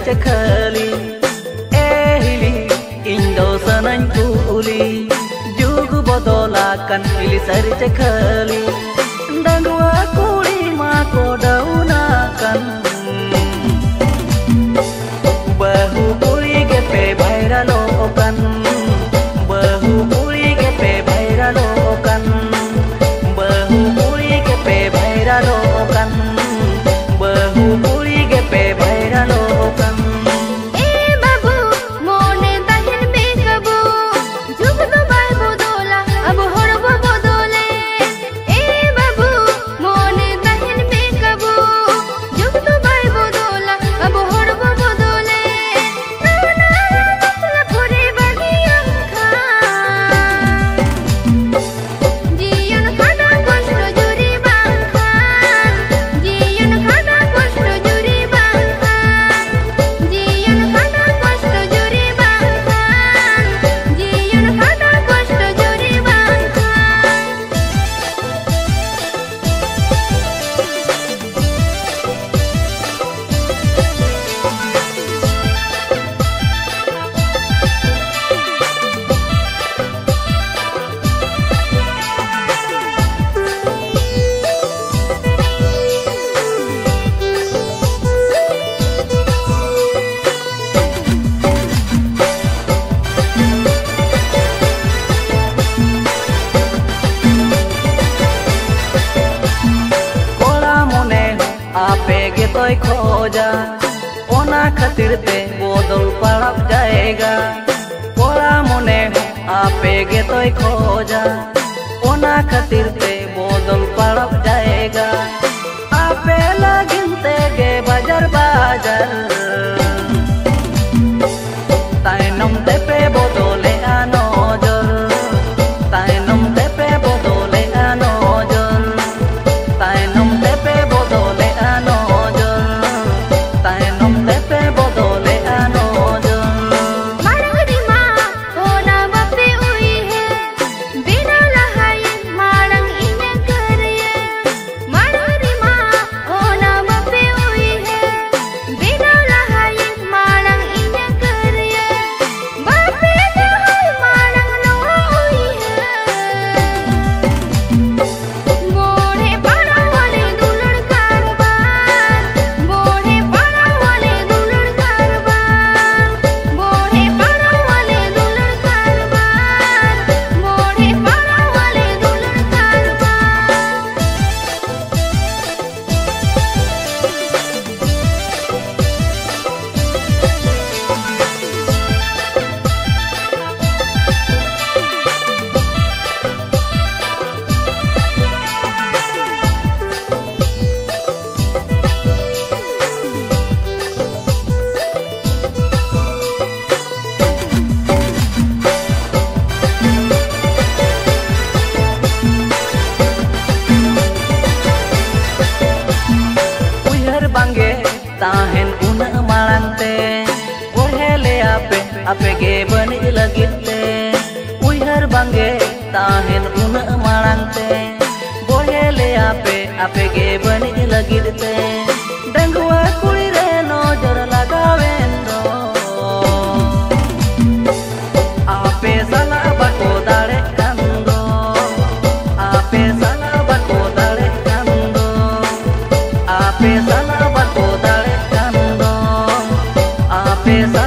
chakali hili indo sanany kuli jugu bodola kan hili sari chakali dangwa kuli ma ko dauna kan bahu kuli gepe baira lokan bahu kuli gepe baira lokan bahu kuli gepe baira lokan bahu kuli gepe baira lokan toy khoja ona khatir te bodol parab jayega pora mone ape ge toy khoja ona khatir te bodol parab jayega ape lagin te ge bajar bajar tainom te pe bodole anojor tainom te pe bodole anojor tainom te pe bodole tahen una malante ohele ape ge bani lagite uihar bange tahen una malante ohele ape ge bani lagite dangwa kuli re nojor lagawendo ape sala bako dare kando ape sala bako dare kando ape sala bako dare pesa